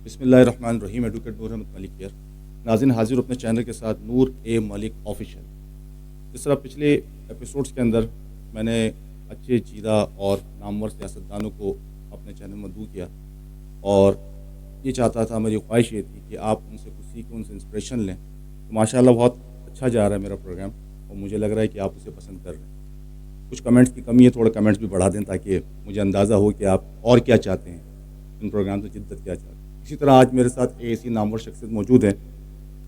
بسم اللہ الرحمن الرحیم. ایڈوکیٹ نور احمد ملک ہیئر. ناظرین حاضر اپنے چینل کے ساتھ نور اے ملک آفیشیل. جس طرح پچھلے ایپیسوڈز کے اندر میں نے اچھے چیدہ اور نامور سیاستدانوں کو اپنے چینل میں مدعو کیا اور یہ چاہتا تھا, میری خواہش یہ تھی کہ آپ ان سے کچھ سیکھیں, ان سے انسپریشن لیں. تو ماشاءاللہ بہت اچھا جا رہا ہے میرا پروگرام اور مجھے لگ رہا ہے کہ آپ اسے پسند کر رہے ہیں. کچھ کمنٹس کی کمی ہے, تھوڑے کمنٹس بھی بڑھا دیں تاکہ مجھے اندازہ ہو کہ آپ اور کیا چاہتے ہیں ان پروگرام سے, جدت کیا چاہتے ہیں. اسی طرح آج میرے ساتھ ایسی نامور شخصیت موجود ہیں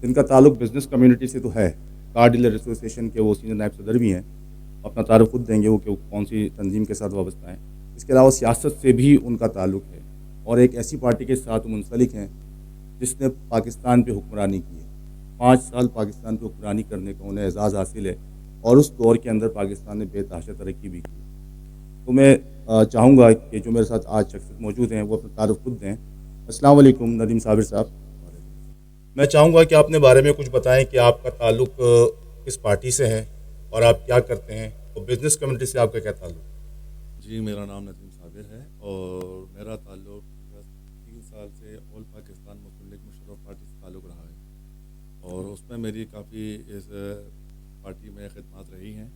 جن کا تعلق بزنس کمیونٹی سے تو ہے. کار ڈیلر ایسوسیشن کے وہ سینئر نائب صدر بھی ہیں. اپنا تعارف خود دیں گے وہ کہ کون سی تنظیم کے ساتھ وابستہ ہیں. اس کے علاوہ سیاست سے بھی ان کا تعلق ہے اور ایک ایسی پارٹی کے ساتھ منسلک ہیں جس نے پاکستان پہ حکمرانی کی ہے. 5 سال پاکستان پہ حکمرانی کرنے کا انہیں اعزاز حاصل ہے اور اس دور کے اندر پاکستان نے بے تحاشا ترقی بھی کی. تو میں چاہوں گا کہ جو میرے ساتھ آج شخصیت موجود ہیں وہ اپنا تعارف خود دیں. السلام علیکم ندیم صابر صاحب. میں چاہوں گا کہ آپ اپنے بارے میں کچھ بتائیں کہ آپ کا تعلق کس پارٹی سے ہے اور آپ کیا کرتے ہیں, اور بزنس کمیونٹی سے آپ کا کیا تعلق؟ جی, میرا نام ندیم صابر ہے اور میرا تعلق 3 سال سے آل پاکستان مسلم لیگ مشرف پارٹی سے تعلق رہا ہے اور اس میں میری کافی اس پارٹی میں خدمات رہی ہیں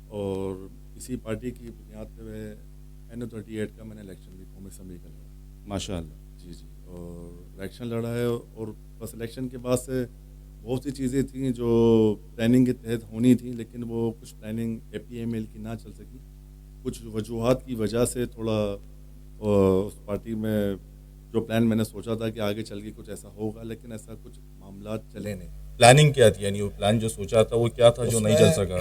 اور اسی پارٹی کی بنیاد پہ NO38 کا میں نے الیکشن بھی قومی اسمبلی کا لڑا. ماشاء اللہ. جی اور الیکشن لڑا ہے اور بس الیکشن کے بعد سے بہت سی چیزیں تھیں جو پلاننگ کے تحت ہونی تھیں, لیکن وہ کچھ پلاننگ APML کی نہ چل سکی. کچھ وجوہات کی وجہ سے تھوڑا اس پارٹی میں جو پلان میں نے سوچا تھا کہ آگے چل کے کچھ ایسا ہوگا, لیکن ایسا کچھ معاملات چلے نہیں. پلاننگ کیا تھی, یعنی وہ پلان جو سوچا تھا وہ کیا تھا جو نہیں چل سکا؟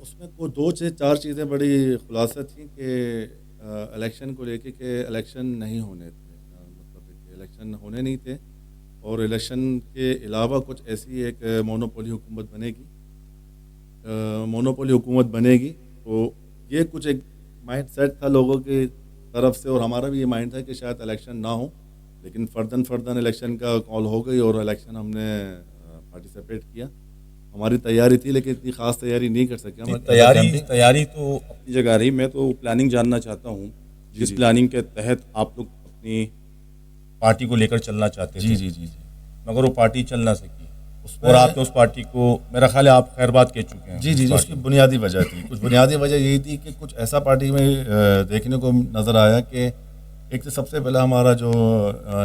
اس میں کوئی 2 سے 4 چیزیں بڑی خلاصہ تھیں کہ الیکشن کو لے کے کہ الیکشن نہیں ہونے تھے, مطلب کہ الیکشن ہونے نہیں تھے اور الیکشن کے علاوہ کچھ ایسی ایک مونوپولی حکومت بنے گی. تو یہ کچھ ایک مائنڈ سیٹ تھا لوگوں کی طرف سے اور ہمارا بھی یہ مائنڈ تھا کہ شاید الیکشن نہ ہو, لیکن فرداً الیکشن کا کال ہو گئی اور الیکشن ہم نے پارٹیسپیٹ کیا. ہماری تیاری تھی لیکن اتنی خاص تیاری نہیں کر سکے. تیاری تو اپنی جگہ رہی. میں تو پلاننگ جاننا چاہتا ہوں جس پلاننگ کے تحت آپ لوگ اپنی پارٹی کو لے کر چلنا چاہتے تھے. جی مگر وہ پارٹی چل نہ سکی اور آپ نے اس پارٹی کو, میرا خیال ہے آپ خیر بات کہہ چکے ہیں. جی اس کی بنیادی وجہ تھی, کچھ بنیادی وجہ یہی تھی کہ کچھ ایسا پارٹی میں دیکھنے کو نظر آیا کہ ایک تو سب سے پہلا ہمارا جو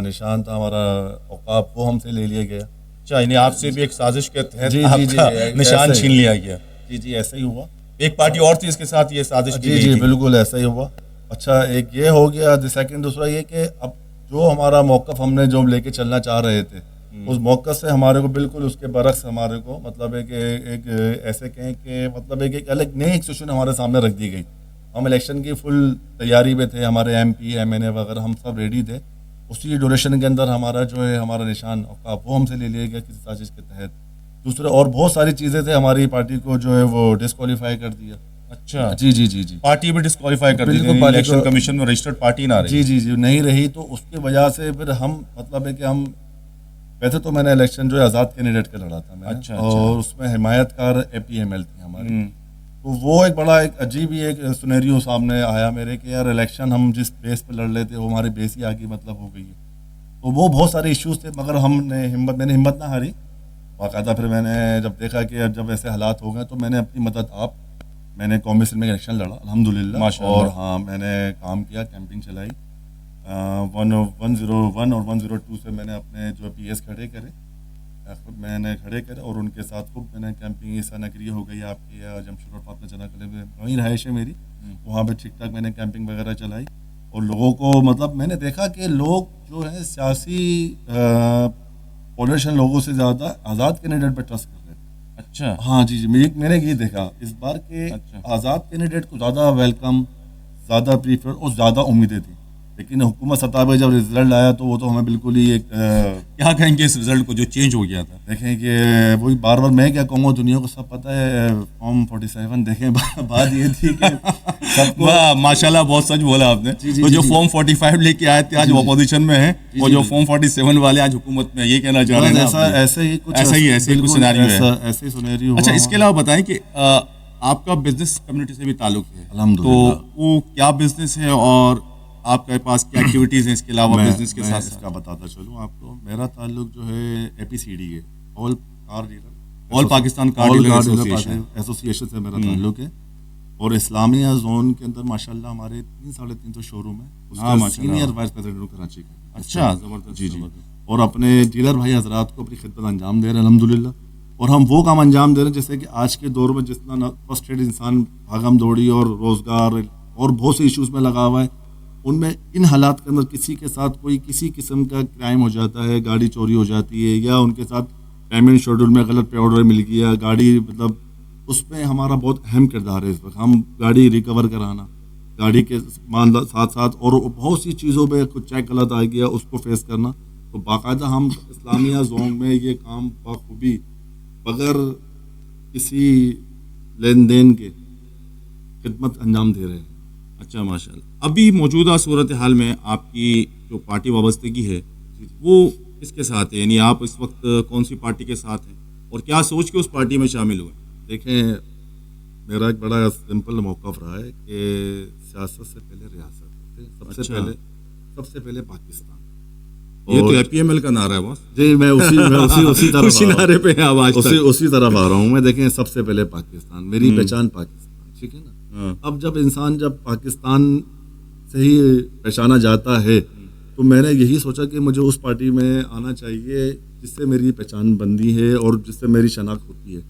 نشان تھا ہمارا اوقاف, وہ ہم سے لے لیا گیا. اچھا, یعنی آپ سے بھی ایک سازش کے تحت آپ کا نشان چھین لیا گیا. جی ایسا ہی ہوا. ایک پارٹی اور تھی اس کے ساتھ یہ سازش کی. جی بالکل ایسا ہی ہوا. اچھا, ایک یہ ہو گیا. سیکنڈ دوسرا یہ کہ اب جو ہمارا موقف ہم نے جو لے کے چلنا چاہ رہے تھے اس موقع سے ہمارے کو بالکل اس کے برعکس ہمارے کو مطلب ہے کہ ایک ایسے کہیں کہ مطلب ہے کہ ایک الگ نئی سچویشن ہمارے سامنے رکھ دی گئی. ہم الیکشن کی فل تیاری میں تھے, ہمارے MP MNA وغیرہ ہم سب ریڈی تھے. اسی ڈیوریشن کے اندر ہمارا جو ہے ہمارا نشان اوقاف وہ ہم سے لے لیا گیا کسی سازش کے تحت. دوسرے اور بہت ساری چیزیں تھے, ہماری پارٹی کو جو ہے وہ ڈسکوالیفائی کر دیا. اچھا, جی پارٹی بھی ڈسکوالیفائی کر دی, الیکشن کمیشن میں رجسٹرڈ پارٹی نہ رہی. جی نہیں رہی. تو اس کی وجہ سے پھر ہم مطلب ہے کہ ہم ویسے تو میں نے الیکشن جو ہے آزاد کینڈیڈیٹ کا لڑا تھا میں. اچھا. اور اس میں حمایت کار APML تھی ہماری. تو وہ ایک بڑا ایک عجیب ہی ایک سنیریو سامنے آیا میرے کہ یار الیکشن ہم جس بیس پہ لڑ رہے تھے وہ ہمارے بیس ہی آگے مطلب ہو گئی ہے. تو وہ بہت سارے ایشوز تھے مگر میں نے ہمت نہ ہاری. باقاعدہ پھر میں نے جب دیکھا کہ جب ایسے حالات ہو گئے تو میں نے اپنی مدد میں نے قومی اسمبلی میں الیکشن لڑا الحمدللہ. اور ہاں میں نے کام کیا, کیمپنگ چلائی. 101 اور 102 سے میں نے اپنے جو PS کھڑے کرے اور ان کے ساتھ خوب میں نے کیمپنگ. عیسیٰ نگری ہو گئی آپ کی, جمشید روڈ فاطمہ جناح قلعے میں وہیں رہائش ہے میری, وہاں پہ ٹھیک ٹھاک میں نے کیمپنگ وغیرہ چلائی. اور لوگوں کو مطلب میں نے دیکھا کہ لوگ جو ہے سیاسی پولیٹیشین لوگوں سے زیادہ آزاد کینڈیڈیٹ پہ ٹرسٹ کر رہے تھے. اچھا. ہاں جی میں نے یہ دیکھا اس بار کہ آزاد کینڈیڈیٹ کو زیادہ ویلکم, زیادہ پریفر اور زیادہ امیدیں تھیں. لیکن حکومت سطح پہ جب رزلٹ آیا تو وہ تو ہمیں بالکل ہی ایک کیا کہیں گے اس رزلٹ کو جو چینج ہو گیا تھا؟ دیکھیں کہ وہی بار میں کیا کہوں گا, دنیا کو سب پتہ ہے فارم 47 دیکھیں. بات یہ تھی کہ سب کو ماشاءاللہ بہت سچ بولا آپ نے. تو جو فارم 45 لے کے آئے تھے آج اپوزیشن میں ہیں, اور جو فارم 47 والے آج حکومت میں, یہ کہنا چاہ رہے ہیں ایسے ہی کچھ سیناریو ہے. ایسے ہی سیناریو. اچھا, اس کے علاوہ بتائیں کہ آپ کا بزنس کمیونٹی سے بھی تعلق ہے, الحمدللہ. تو وہ کیا بزنس ہے اور آپ کے پاس کیا ایکٹیویٹیز ہیں اس کے علاوہ بزنس کے ساتھ؟ اس کا بتاتا چلوں آپ کو. میرا تعلق جو ہے APCD ہے, آل کار ڈیلر, آل پاکستان کار ڈیلر ایسوسیشن سے میرا تعلق ہے. اور اسلامیہ زون کے اندر ماشاءاللہ ہمارے 300-350 شو روم ہیں. اس کا سینئر وائس پریزیڈنٹ کراچی کا. اچھا, زبردست. جی. اور اپنے ڈیلر بھائی حضرات کو اپنی خدمت انجام دے رہے ہیں الحمدللہ. اور ہم وہ کام انجام دے رہے ہیں جیسے کہ آج کے دور میں جتنا فرسٹریٹ انسان بھاگم دوڑی اور روزگار اور بہت سے ایشوز میں لگا ہوا ہے, ان میں ان حالات کے اندر کسی کے ساتھ کوئی کسی قسم کا کرائم ہو جاتا ہے, گاڑی چوری ہو جاتی ہے, یا ان کے ساتھ پیمنٹ شیڈول میں غلط پے آرڈر مل گیا, گاڑی مطلب اس میں ہمارا بہت اہم کردار ہے اس وقت. ہم گاڑی ریکور کرانا, گاڑی کے ساتھ ساتھ اور بہت سی چیزوں میں کچھ چیک غلط آ گیا اس کو فیس کرنا. تو باقاعدہ ہم اسلامیہ زون میں یہ کام بخوبی بغیر کسی لین دین کے خدمت انجام دے رہے ہیں. اچھا, ماشاء اللہ. ابھی موجودہ صورتحال میں آپ کی جو پارٹی وابستگی ہے وہ کس کے ساتھ ہے؟ یعنی آپ اس وقت کون سی پارٹی کے ساتھ ہیں اور کیا سوچ کے اس پارٹی میں شامل ہوئے؟ دیکھیں, میرا ایک بڑا سمپل موقف رہا ہے کہ سیاست سے پہلے ریاست, سب سے پہلے پاکستان. یہ تو APML کا نعرہ ہے بس. جی, میں اسی طرف اسی نعرے پہ اسی طرف آ رہا ہوں میں. دیکھیں, سب سے پہلے پاکستان, میری پہچان پاکستان, ٹھیک ہے نا. اب جب انسان جب پاکستان سے ہی پہچانا جاتا ہے تو میں نے یہی سوچا کہ مجھے اس پارٹی میں آنا چاہیے جس سے میری پہچان بندی ہے اور جس سے میری شناخت ہوتی ہے.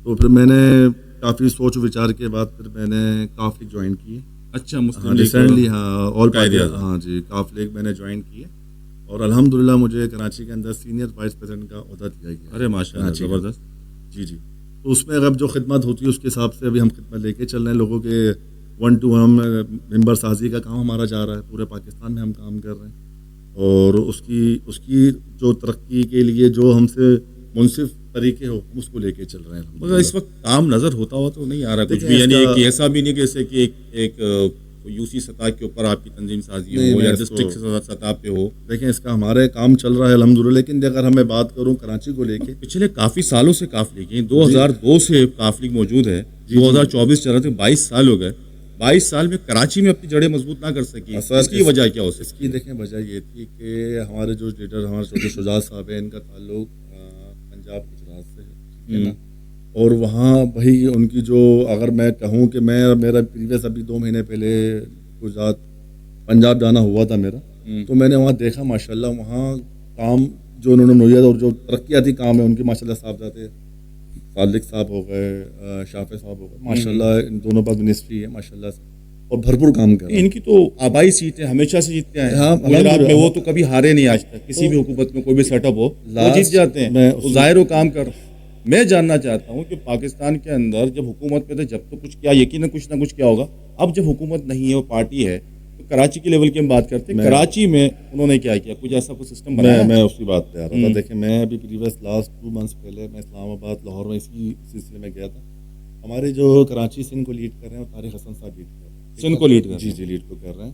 تو پھر میں نے کافی سوچ وچار کے بعد پھر میں نے کاف لیگ جوائن کی. اچھا, ریسنٹلی ہاں جی, کاف لیگ میں نے جوائن کی ہے اور الحمدللہ مجھے کراچی کے اندر سینئر وائس پریزیڈنٹ کا عہدہ دیا گیا. ارے ماشاء اللہ, زبردست. جی. تو اس میں اب جو خدمت ہوتی ہے اس کے حساب سے ابھی ہم خدمت لے کے چل رہے ہیں. لوگوں کے 1-2 ممبر سازی کا کام ہمارا جا رہا ہے, پورے پاکستان میں ہم کام کر رہے ہیں. اور اس کی جو ترقی کے لیے جو ہم سے منصف طریقے ہو ہم اس کو لے کے چل رہے ہیں. مگر اس وقت کام نظر ہوتا ہوا تو نہیں آ رہا کچھ بھی, یعنی کہ ایسا بھی نہیں کہ جیسے کہ ایک UC سطح کے اوپر آپ کی تنظیم سازی ہو یا ڈسٹرکٹ سطح پہ ہو. دیکھیں, اس کا ہمارے کام چل رہا ہے الحمدللہ. لیکن اگر ہمیں بات کروں کراچی کو لے کے, پچھلے کافی سالوں سے کاف لیگ 2002 سے کاف لیگ موجود ہے, 2024 چل رہے تھے, 22 سال ہو گئے. 22 سال میں کراچی میں اپنی جڑیں مضبوط نہ کر سکی. اس کی وجہ کیا ہو سکتی؟ اس کی دیکھیں وجہ یہ تھی کہ ہمارے جو لیڈر ہمارے چودھری شجاعت صاحب ہیں, ان کا تعلق پنجاب گجرات سے ہے, اور وہاں وہی ان کی جو, اگر میں کہوں کہ میرا پریویس ابھی 2 مہینے پہلے گجرات پنجاب جانا ہوا تھا میرا, تو میں نے وہاں دیکھا ماشاءاللہ وہاں کام جو انہوں نے نوعیت اور جو ترقیاتی کام ہے ان کے ماشاءاللہ صاحبزاد صادق صاحب ہو گئے, شافع صاحب ہو گئے, ماشاءاللہ ان دونوں پر منسٹری ہے ماشاءاللہ سے, اور بھرپور کام کر رہے ہیں. ان کی تو آبائی سیٹیں ہمیشہ سے جیتتے ہیں گجرات میں, وہ تو کبھی ہارے نہیں آج تک. کسی بھی حکومت میں کوئی بھی سیٹ اپ ہو وہ جیت جاتے ہیں, وہ ظاہر و کام کر. میں جاننا چاہتا ہوں کہ پاکستان کے اندر جب حکومت میں تھے جب تو کچھ کیا, یقیناً کچھ نہ کچھ کیا ہوگا. اب جب حکومت نہیں ہے, وہ پارٹی ہے, تو کراچی کے لیول کی ہم بات کرتے ہیں, کراچی میں انہوں نے کیا کیا, کچھ ایسا کوئی سسٹم بنایا؟ میں اسی بات پہ آ رہا تھا. دیکھیں, میں ابھی پریویس لاسٹ 2 منتھس پہلے میں اسلام آباد لاہور میں اسی سلسلے میں گیا تھا. ہمارے جو کراچی سندھ کو لیڈ کر رہے ہیں وہ طارق حسن صاحب لیڈ کر رہے ہیں. سندھ کو لیڈ کر جی لیڈ کو کر رہے ہیں,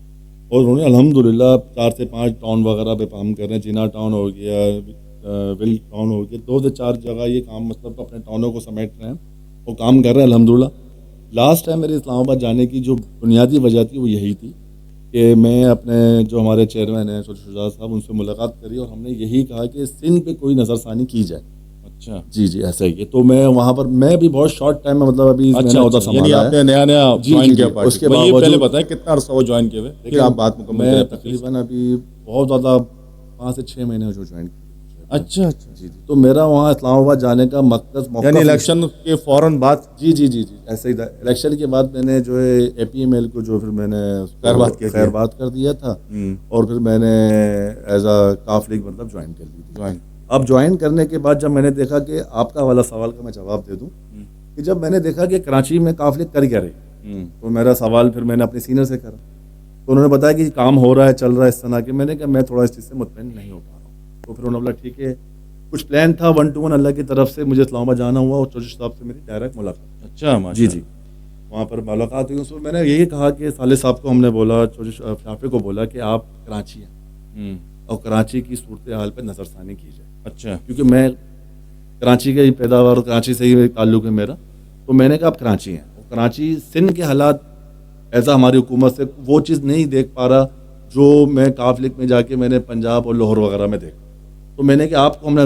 اور انہوں نے الحمدللہ 4 سے 5 ٹاؤن وغیرہ پہ کام کر رہے ہیں. جینا ٹاؤن ہو گیا, ول ٹاؤن ہو گیا, 2 سے 4 جگہ یہ کام مطلب اپنے ٹاؤنوں کو سمیٹ رہے ہیں اور کام کر رہے ہیں الحمدللہ. لاسٹ ٹائم میرے اسلام آباد جانے کی جو بنیادی وجہ تھی وہ یہی تھی کہ میں اپنے جو ہمارے چیئرمین ہیں چودھری شجاعت صاحب, ان سے ملاقات کری اور ہم نے یہی کہا کہ سندھ پہ کوئی نظر ثانی کی جائے. اچھا, جی ایسا ہی ہے. تو میں وہاں پر میں بھی بہت شارٹ ٹائم میں مطلب ابھی نیا جوائن کیا پارٹی. اس کے بعد پہلے بتائیں کتنا عرصہ ہوا جوائن کیے ہوئے, پھر آپ بات مکمل کریں. تقریباً ابھی بہت زیادہ 5 سے 6 مہینے جو جوائن کیا. اچھا جی. تو میرا وہاں اسلام آباد جانے کا مقصد یعنی الیکشن کے فوراً بعد. جی ایسا ہی تھا. الیکشن کے بعد میں نے جو ہے APML کو جو پھر میں نے خیر بات کر دیا تھا, اور پھر میں نے ایز اے کاف لیگ مطلب جوائن کر لی تھی. اب جوائن کرنے کے بعد جب میں نے دیکھا کہ آپ کا والا سوال کا میں جواب دے دوں کہ جب میں نے دیکھا کہ کراچی میں کاف لیگ کر کیا رہی, تو میرا سوال پھر میں نے اپنے سینئر سے کرا, تو انہوں نے بتایا کہ کام ہو رہا ہے, چل رہا ہے اس طرح کے. میں نے کہا میں تھوڑا اس چیز سے مطمئن نہیں ہو پا رہا ہوں. تو پھر انہوں نے بولا ٹھیک ہے, کچھ پلان تھا 1-to-1 اللہ کی طرف سے, مجھے اسلام آباد جانا ہوا اور چودھری صاحب سے میری ڈائریکٹ ملاقات. اچھا, جی وہاں پر ملاقات ہوئی. اس میں میں نے یہی کہا کہ صالح صاحب کو ہم نے بولا, چودھری شافع کو بولا کہ آپ کراچی ہیں اور کراچی کی صورتحال پہ نظر ثانی کی جائے. اچھا, کیونکہ میں کراچی کا ہی پیداوار, کراچی سے ہی تعلق ہے میرا, تو میں نے کہا آپ کراچی ہیں, اور کراچی سندھ کے حالات ایسا ہماری حکومت سے وہ چیز نہیں دیکھ پا رہا جو میں کاف لیگ میں جا کے میں نے پنجاب اور لاہور وغیرہ میں دیکھا. تو میں نے کہ آپ کو ہم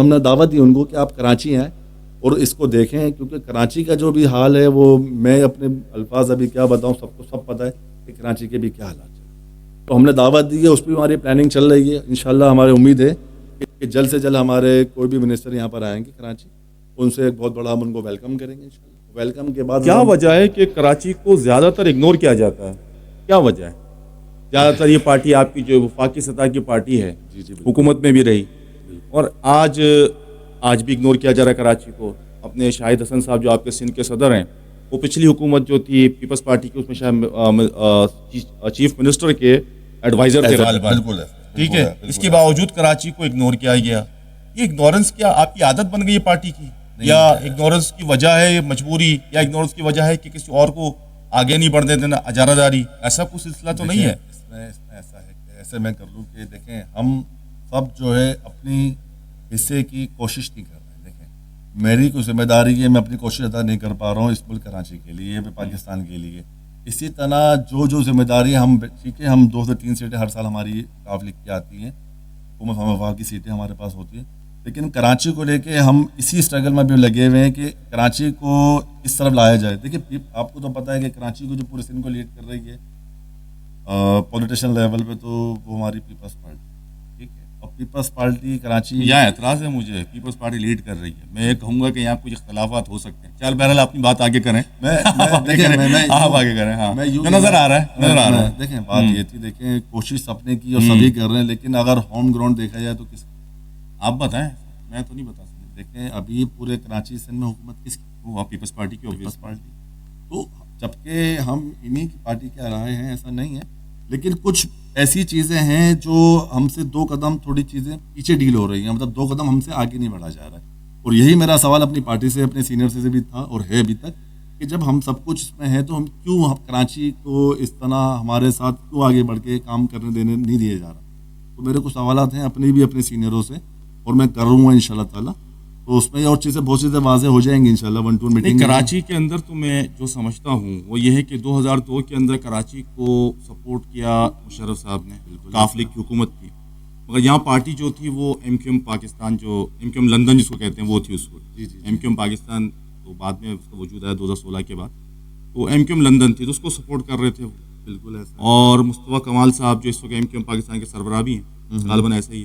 نے دعوت دی ان کو کہ آپ کراچی آئیں اور اس کو دیکھیں, کیونکہ کراچی کا جو بھی حال ہے وہ میں اپنے الفاظ ابھی کیا بتاؤں, سب کو سب پتہ ہے کہ کراچی کے بھی کیا حالات ہیں. تو ہم نے دعوت دی ہے, اس پہ ہماری پلاننگ چل رہی ہے. انشاءاللہ ہماری امید ہے کہ جلد سے جلد ہمارے کوئی بھی منسٹر یہاں پر آئیں گے کراچی, ان سے ایک بہت بڑا ہم ان کو ویلکم کریں گے انشاءاللہ. ویلکم کے بعد کیا وجہ ہے کہ کراچی کو زیادہ تر اگنور کیا جاتا ہے؟ کیا وجہ ہے؟ زیادہ تر یہ پارٹی آپ کی جو وفاقی سطح کی پارٹی ہے, حکومت میں بھی رہی اور آج بھی اگنور کیا جا رہا ہے کراچی کو. اپنے شاہد حسن صاحب جو آپ کے سندھ کے صدر ہیں, وہ پچھلی حکومت جو تھی پیپلز پارٹی کی, اس میں شاید چیف منسٹر کے ایڈوائزر تھے. بالکل ٹھیک ہے, اس کے باوجود کراچی کو اگنور کیا گیا. یہ اگنورنس کیا آپ کی عادت بن گئی ہے پارٹی کی, یا اگنورنس کی وجہ ہے مجبوری, یا اگنورنس کی وجہ ہے کہ کسی اور کو آگے نہیں بڑھنے دینا, اجارہ داری, ایسا کوئی سلسلہ تو نہیں ہے؟ اس میں ایسا ہے کہ ایسے میں کر لوں کہ دیکھیں ہم سب جو ہے اپنی حصے کی کوشش نہیں کر رہے. دیکھیں میری کوئی ذمہ داری ہے, میں اپنی کوشش ادا نہیں کر پا رہا ہوں اس ملک کراچی کے لیے, پاکستان کے لیے. اسی طرح جو ذمہ داری ہم, ٹھیک ہے ہم 2 سے 3 سیٹیں ہر سال ہماری کاف لیگ کی آتی ہیں, حکومت وفاق کی سیٹیں ہمارے پاس ہوتی ہیں, لیکن کراچی کو لے کے ہم اسی اسٹرگل میں بھی لگے ہوئے ہیں کہ کراچی کو اس طرف لایا جائے. دیکھیے آپ کو تو پتہ ہے کہ کراچی کو جو پورے سندھ کو لیڈ کر رہی ہے پولیٹیشن لیول پہ, تو وہ ہماری پیپلز پارٹی, ٹھیک ہے. اور پیپلز پارٹی کراچی, یہاں اعتراض ہے مجھے, پیپلز پارٹی لیڈ کر رہی ہے. میں یہ کہوں گا کہ یہاں کچھ اختلافات ہو سکتے ہیں. چل بہرحال اپنی بات آگے کریں, آپ آگے کریں. ہاں نظر آ رہا ہے. دیکھیں بات یہ تھی, دیکھیں کوشش سب نے کی اور سبھی کر رہے ہیں, لیکن اگر ہوم گراؤنڈ دیکھا جائے تو کس, آپ بتائیں, میں تو نہیں بتا سکتا. دیکھیں ابھی پورے کراچی سندھ میں حکومت کس کی, وہ پیپلز پارٹی کی, پیپلز پارٹی. تو جبکہ ہم انہیں کی پارٹی کے رائے ہیں, ایسا نہیں ہے, لیکن کچھ ایسی چیزیں ہیں جو ہم سے 2 قدم تھوڑی چیزیں پیچھے ڈیل ہو رہی ہیں, مطلب 2 قدم ہم سے آگے نہیں بڑھا جا رہا ہے. اور یہی میرا سوال اپنی پارٹی سے, اپنے سینئر سے بھی تھا اور ہے ابھی تک, کہ جب ہم سب کچھ اس میں ہے تو ہم کیوں کراچی کو اس طرح ہمارے ساتھ کیوں آگے بڑھ کے کام کرنے دینے نہیں دیے جا رہا. تو میرے کچھ سوالات ہیں اپنے بھی, اپنے سینئروں سے, اور میں کر گا انشاءاللہ تعالیٰ. تو اس میں اور چیزیں بہت چیزیں واضح ہو جائیں گی انشاءاللہ 1-2 میٹنگ. کراچی کے اندر تو میں جو سمجھتا ہوں وہ یہ ہے کہ 2002 کے اندر کراچی کو سپورٹ کیا مشرف صاحب نے, کاف لیگ کی حکومت کی, مگر یہاں پارٹی جو تھی وہ ایم کیو ایم پاکستان, جو ایم کیو ایم لندن جس کو کہتے ہیں وہ تھی اس وقت. ایم کیو ایم پاکستان تو بعد میں اس کا وجود آیا 2016 کے بعد, تو ایم کیو ایم لندن تھی تو اس کو سپورٹ کر رہے تھے. بالکل ایسا. اور مصطفیٰ کمال صاحب جو اس وقت ایم کیو ایم پاکستان کے سربراہ بھی ہیں, غالباً ایسے ہی,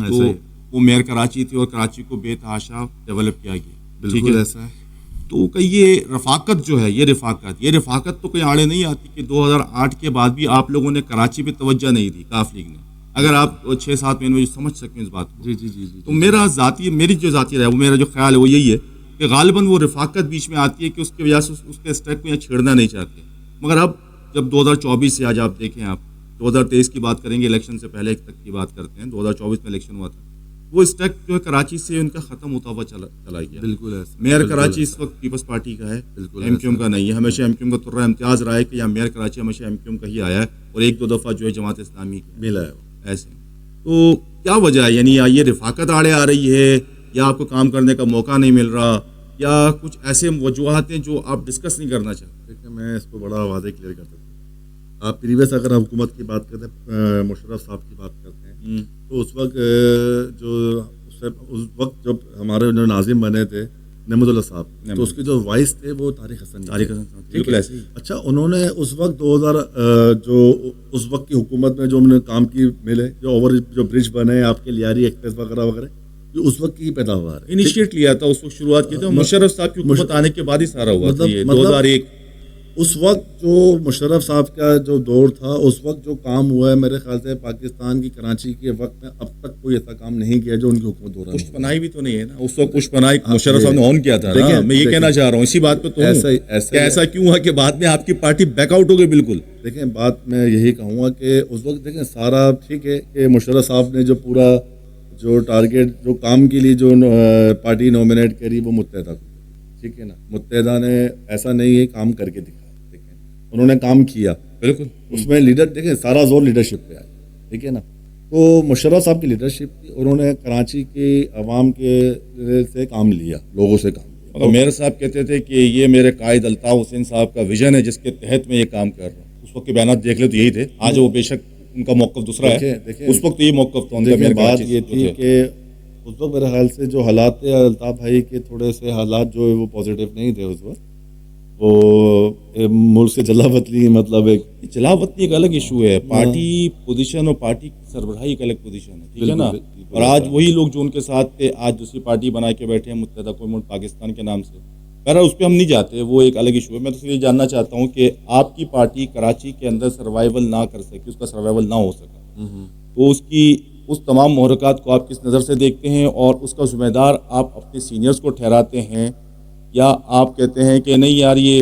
تو وہ میئر کراچی تھی اور کراچی کو بے تحاشا ڈیولپ کیا گیا. بالکل ایسا ہے. تو کہ یہ رفاقت جو ہے, یہ رفاقت تو کوئی آڑے نہیں آتی کہ 2008 کے بعد بھی آپ لوگوں نے کراچی پہ توجہ نہیں دی کاف لیگ نے. اگر آپ 6-7 مہینے میں سمجھ سکیں اس بات کو. جی. تو میری جو ذاتی رائے, وہ میرا جو خیال ہے وہ یہی ہے کہ غالباً وہ رفاقت بیچ میں آتی ہے کہ اس کی وجہ سے اس کے اسٹیک کو یہاں چھیڑنا نہیں چاہتے. مگر اب جب 2024 سے آج آپ دیکھیں, آپ 2023 کی بات کریں گے, الیکشن سے پہلے تک کی بات کرتے ہیں, 2024 میں الیکشن ہوا تھا, وہ اسٹیک جو ہے کراچی سے ان کا ختم ہوتا ہوا چلا گیا. بالکل ایسا. میئر کراچی اس وقت پیپلز پارٹی کا ہے, ایم کیو ایم کا نہیں ہے. ہمیشہ ایم کیو ایم کا تھوڑا امتیاز رہا ہے کہ یہاں میئر کراچی ہمیشہ ایم کیو ایم کا ہی آیا ہے, اور 1-2 دفعہ جو ہے جماعت اسلامی ملا ہے ایسے. تو کیا وجہ ہے, یعنی یہ رفاقت آڑے آ رہی ہے, یا آپ کو کام کرنے کا موقع نہیں مل رہا, یا کچھ ایسے وجوہات ہیں جو آپ ڈسکس نہیں کرنا چاہتے؟ دیکھیں میں اس کو بڑا واضح کلیئر کر سکتا ہوں. آپ پریویس اگر حکومت کی بات کرتے ہیں, مشرف صاحب کی بات کرتے ہیں, تو اس وقت جب ہمارے جو ناظم بنے تھے نعمت اللہ صاحب, تو اس کے جو وائس تھے وہ طارق حسن. بالکل ایسے ہی. اچھا, انہوں نے اس وقت 2000 جو اس وقت کی حکومت میں جو انہوں نے کام کی ملے, جو برج بنے آپ کے لیاری ایکسپریس وغیرہ وغیرہ, یہ اس وقت کی پیداوار ہے. انیشیٹ لیا تھا اس وقت, شروعات کی تھی, مشرف صاحب کی حکومت آنے کے بعد ہی سارا ہوا تھا یہ 2001. اس وقت جو مشرف صاحب کا جو دور تھا, اس وقت جو کام ہوا ہے, میرے خیال سے پاکستان کی کراچی کے وقت میں اب تک کوئی ایسا کام نہیں کیا جو ان کی حکومت دوران. پشت پناہی بھی تو نہیں ہے نا اس وقت, پشت پناہی مشرف صاحب نے آن کیا تھا. میں یہ کہنا چاہ رہا ہوں, اسی بات پہ تو ایسا کیوں ہوا کہ بعد میں آپ کی پارٹی بیک آؤٹ ہو گئی؟ بالکل. دیکھیں بات میں یہی کہوں گا کہ اس وقت دیکھیں سارا ٹھیک ہے کہ مشرف صاحب نے جو پورا جو ٹارگیٹ جو کام کے لیے جو پارٹی نومینیٹ کری وہ متحدہ کو, ٹھیک ہے نا, متحدہ نے ایسا نہیں ہے کام کر کے دکھا, انہوں نے کام کیا. بالکل. اس میں لیڈر دیکھیں سارا زور لیڈرشپ پہ آیا, ٹھیک ہے نا. تو مشرف صاحب کی لیڈرشپ تھی, انہوں نے کراچی کی عوام کے سے کام لیا, لوگوں سے کام لیا. میئر صاحب کہتے تھے کہ یہ میرے قائد الطاف حسین صاحب کا ویژن ہے جس کے تحت میں یہ کام کر رہا ہوں. اس وقت کے بیانات دیکھ لیں تو یہی تھے. آج وہ بے شک ان کا موقف دوسرا ہے. دیکھیں اس وقت یہ موقف تھا ان کا. دیکھیں بات یہ تھی کہ اس وقت میرے خیال سے جو حالات تھے الطاف بھائی کے تھوڑے سے حالات جو ہے وہ پازیٹیو نہیں تھے اس وقت. وہ ملک سے جلا وطنی مطلب ایک جلا وطنی ایک الگ ایشو ہے. پارٹی پوزیشن اور پارٹی کی سربراہی ایک الگ پوزیشن ہے, ٹھیک ہے نا. اور آج وہی لوگ جو ان کے ساتھ تھے آج دوسری پارٹی بنا کے بیٹھے ہیں متحدہ قومی پاکستان کے نام سے. بہرحال اس پہ ہم نہیں جاتے, وہ ایک الگ ایشو ہے. میں تو یہ جاننا چاہتا ہوں کہ آپ کی پارٹی کراچی کے اندر سروائیول نہ کر سکی, اس کا سروائیول نہ ہو سکا, تو اس تمام محرکات کو آپ کس نظر سے دیکھتے ہیں, اور اس کا ذمہ دار آپ اپنے سینئرز کو ٹھہراتے ہیں, یا آپ کہتے ہیں کہ نہیں یار یہ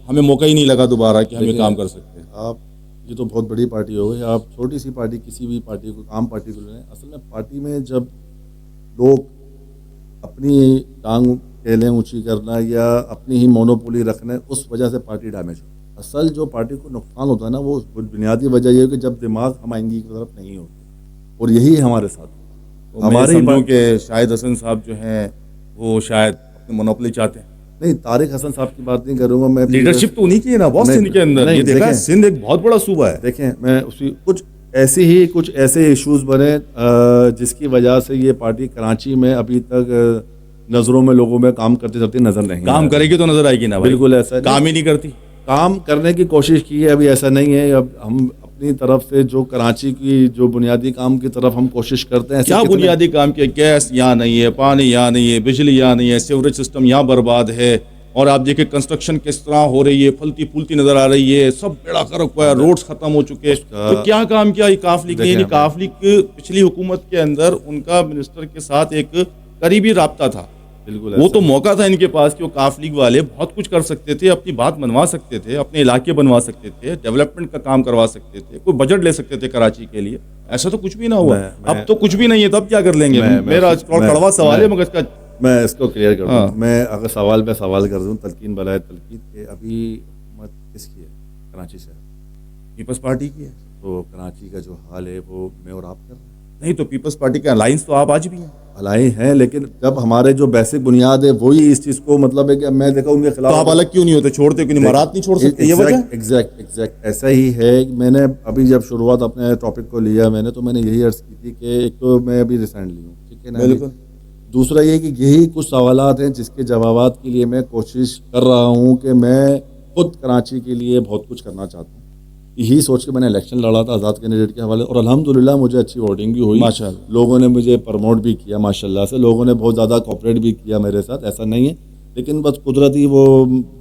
ہمیں موقع ہی نہیں لگا دوبارہ کہ ہم یہ کام کر سکتے ہیں. آپ یہ تو بہت بڑی پارٹی ہو گئی, آپ چھوٹی سی پارٹی کسی بھی پارٹی کو عام پارٹی کو لیں. اصل میں پارٹی میں جب لوگ اپنی ٹانگ کھیلیں اونچی کرنا یا اپنی ہی مونوپولی رکھنا, اس وجہ سے پارٹی ڈیمیج ہوتی ہے. اصل جو پارٹی کو نقصان ہوتا ہے نا وہ بنیادی وجہ یہ ہے کہ جب دماغ ہم آئندگی کی طرف نہیں ہوتے, اور یہی ہمارے ساتھ ہمارے کہ شاہد حسن صاحب جو ہیں وہ شاید اپنی مونوپولی چاہتے ہیں. نہیں, طارق حسن صاحب کی بات نہیں کروں گا میں. لیڈرشپ تو انہیں کی ہے نا باس, سندھ کے اندر. یہ دیکھا سندھ ایک بہت بڑا صوبہ ہے. دیکھیں میں اسی کچھ ایسے ایشوز بنے جس کی وجہ سے یہ پارٹی کراچی میں ابھی تک نظروں میں لوگوں میں کام کرتی نظر نہیں. کام کرے گی تو نظر آئے گی نا. بالکل ایسا کام ہی نہیں کرتی. کام کرنے کی کوشش کی ہے, ابھی ایسا نہیں ہے. اب ہم اپنی طرف سے جو کراچی کی جو بنیادی کام کی طرف ہم کوشش کرتے ہیں. کیا بنیادی کام کیا؟ گیس یہاں نہیں ہے, پانی یہاں نہیں ہے, بجلی یہاں نہیں ہے, سیوریج سسٹم یہاں برباد ہے, اور آپ دیکھیں کنسٹرکشن کس طرح ہو رہی ہے, پھلتی پھولتی نظر آ رہی ہے, سب بیڑا غرق ہوا ہے, روڈز ختم ہو چکے. تو کیا کام کیا کاف لیگ نے؟ یعنی کاف لیگ پچھلی حکومت کے اندر ان کا منسٹر کے ساتھ ایک قریبی رابطہ تھا. بالکل وہ تو موقع تھا ان کے پاس کہ وہ کاف لیگ والے بہت کچھ کر سکتے تھے, اپنی بات بنوا سکتے تھے, اپنے علاقے بنوا سکتے تھے, ڈیولپمنٹ کا کام کروا سکتے تھے, کوئی بجٹ لے سکتے تھے کراچی کے لیے. ایسا تو کچھ بھی نہ ہوا. اب تو کچھ بھی نہیں ہے, تب کیا کر لیں گے؟ میرا کڑوا سوال ہے مگر اس کا میں اس کو کلیئر کر دوں. میں اگر سوال پہ سوال کر دوں, تلقین بلائے تلقین کہ ابھی حکومت کس کی ہے؟ کراچی سے پیپلز پارٹی کی ہے. تو کراچی کا جو حال ہے وہ میں اور آپ کر رہے ہیں. نہیں تو پیپلز پارٹی کا الائنس تو آپ آج بھی ہیں. الائنس ہیں, لیکن جب ہمارے جو بیسک بنیاد ہے وہی اس چیز کو مطلب ہے کہ میں دیکھا ان کے خلاف. تو آپ الگ کیوں نہیں ہوتے, چھوڑتے کیوں نہیں؟ امارات نہیں چھوڑ سکتے, یہ وجہ؟ ایگزیکٹ ایسا ہی ہے. میں نے ابھی جب شروعات اپنے ٹاپک کو لیا میں نے, تو میں نے یہی عرض کی تھی کہ ایک تو میں ابھی ریسنٹلی ہوں, ٹھیک ہے نا. بالکل. دوسرا یہ کہ یہی کچھ سوالات ہیں جس کے جوابات کے لیے میں کوشش کر رہا ہوں کہ میں خود کراچی کے لیے بہت کچھ کرنا چاہتا ہوں. یہی سوچ کے میں نے الیکشن لڑا تھا آزاد کینڈیڈیٹ کے حوالے, اور الحمدللہ مجھے اچھی ووٹنگ بھی ہوئی ماشاء اللہ. لوگوں نے مجھے پروموٹ بھی کیا ماشاءاللہ سے, لوگوں نے بہت زیادہ کوآپریٹ بھی کیا میرے ساتھ, ایسا نہیں ہے. لیکن بس قدرتی وہ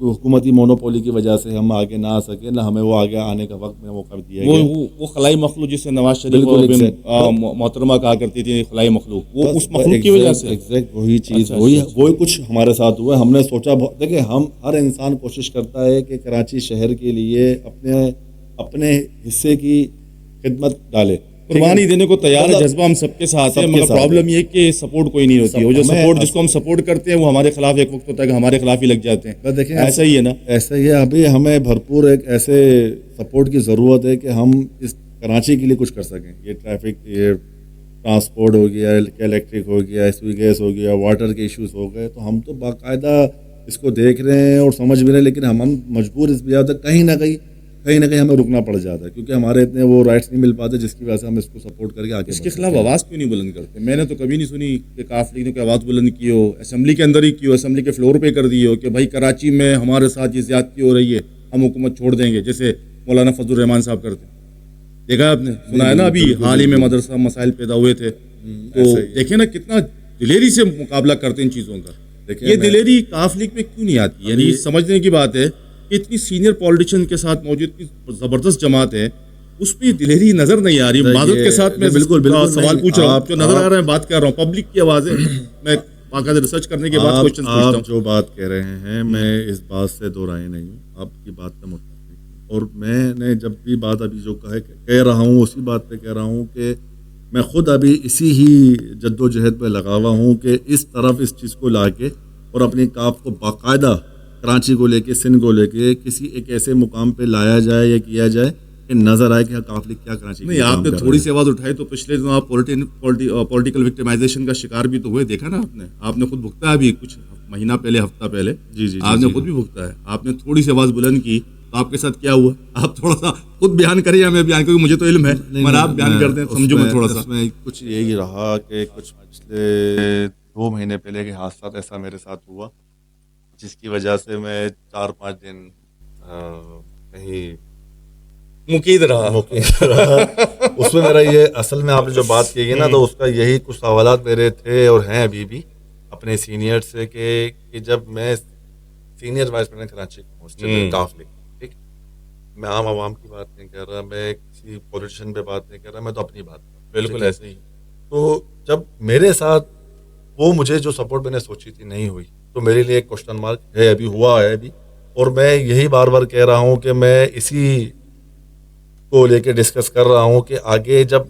حکومتی مونوپولی کی وجہ سے ہم آگے نہ آ سکے, نہ ہمیں وہ آگے آنے کا وقت میں موقع دیا گیا. وہ خلائی مخلوق جسے نواز شریف محترمہ کہا کرتی تھی خلائی مخلوق, وہ اس مخلوق کی وجہ سے ایگزیکٹ وہی چیز وہی کچھ ہمارے ساتھ ہوا. ہم نے سوچا دیکھیں ہم ہر انسان کوشش کرتا ہے کہ کراچی شہر کے لیے اپنے حصے کی خدمت ڈالے, قربانی دینے کو تیار ہے, جذبہ ہم سب کے ساتھ ہے. مگر پرابلم یہ کہ سپورٹ کوئی نہیں ہوتی. وہ جو سپورٹ جس کو ہم سپورٹ کرتے ہیں وہ ہمارے خلاف ایک وقت ہوتا ہے کہ ہمارے خلاف ہی لگ جاتے ہیں. دیکھیں ایسا ہی ہے نا, ایسا ہی ہے. ابھی ہمیں بھرپور ایک ایسے سپورٹ کی ضرورت ہے کہ ہم اس کراچی کے لیے کچھ کر سکیں. یہ ٹریفک, یہ ٹرانسپورٹ ہو گیا, الیکٹرک ہو گیا, سوئی گیس ہو گیا, واٹر کے ایشوز ہو گئے, تو ہم تو باقاعدہ اس کو دیکھ رہے ہیں اور سمجھ بھی رہے ہیں, لیکن ہم مجبور اس بات تک کہیں نہ کہیں ہمیں رکنا پڑ جاتا ہے, کیونکہ ہمارے اتنے وہ رائٹس نہیں مل پاتے جس کی وجہ سے ہم اس کو سپورٹ کر کے آگے. اس کے خلاف آواز کیوں نہیں بلند کرتے؟ میں نے تو کبھی نہیں سنی کہ کاف لیگ نے کوئی آواز بلند کی ہو, اسمبلی کے اندر ہی کی ہو, اسمبلی کے فلور پہ کر دی ہو کہ بھائی کراچی میں ہمارے ساتھ یہ زیادتی ہو رہی ہے, ہم حکومت چھوڑ دیں گے, جیسے مولانا فضل الرحمان صاحب کرتے ہیں. دیکھا آپ نے, سنا ہے نا, ابھی حال ہی میں مدرسہ مسائل پیدا ہوئے تھے, تو دیکھیں نا کتنا دلیری سے مقابلہ کرتے ہیں ان چیزوں کا. یہ دلیری کاف لیگ میں کیوں نہیں آتی؟ یعنی سمجھنے کی بات ہے کہ اتنی سینئر پولیٹیشین کے ساتھ موجود اتنی زبردست جماعت ہے, اس پہ دلیری نظر نہیں آ رہی. معذرت کے ساتھ میں بالکل سوال پوچھ رہا ہوں, جو نظر آ رہا ہے بات کر رہا ہوں, پبلک کی آواز ہے. میں باقاعدہ ریسرچ کرنے کے بعد کوشچن پوچھتا ہوں. آپ جو بات کہہ رہے ہیں میں اس بات سے دو رائے نہیں ہوں, آپ کی بات کا متفق ہوں, اور میں نے جب بھی بات ابھی جو کہہ رہا ہوں اسی بات پہ کہہ رہا ہوں کہ میں خود ابھی اسی ہی جد و جہد پہ لگا ہوا ہوں کہ اس طرف اس چیز کو لا کے اور اپنی کاف کو باقاعدہ کراچی کو لے کے, سندھ کو لے کے کسی ایک ایسے مقام پہ لایا جائے یا کیا جائے کہ نظر آئے کہ کاف لیگ کیا کراچی. نہیں, آپ نے تھوڑی سی آواز اٹھائی تو پچھلے دنوں آپ پولیٹیکل وکٹمائزیشن کا شکار بھی تو ہوئے, دیکھا نا آپ نے خود بھگتا ہے ابھی کچھ مہینہ پہلے, ہفتہ پہلے. جی آپ نے خود بھی بھگتا ہے. آپ نے تھوڑی سی آواز بلند کی تو آپ کے ساتھ کیا ہوا؟ آپ تھوڑا سا خود بیان کریے یا میں بیان کروں؟ مجھے تو علم ہے، مگر آپ بیان کر دیں، سمجھو میں تھوڑا سا. اس میں کچھ یہی رہا کہ کچھ پچھلے 2 مہینے پہلے کے حادثات ایسا میرے ساتھ ہوا جس کی وجہ سے میں 4-5 دن کہیں مقید رہا. اس میں میرا یہ اصل میں آپ نے جو بات کی ہے نا، تو اس کا یہی کچھ سوالات میرے تھے اور ہیں ابھی بھی اپنے سینئر سے کہ جب میں سینئر وائس پریزیڈنٹ کراچی ہوں کافلی، ٹھیک، میں عام عوام کی بات نہیں کر رہا، میں کسی پولیٹیشین پہ بات نہیں کر رہا، میں تو اپنی بات کر رہا ہوں. بالکل ایسے ہی. تو جب میرے ساتھ وہ مجھے جو سپورٹ میں نے سوچی تھی نہیں ہوئی، تو میرے لیے ایک کوشچن مارک ہے، ابھی ہوا ہے ابھی. اور میں یہی بار بار کہہ رہا ہوں کہ میں اسی کو لے کے ڈسکس کر رہا ہوں کہ آگے جب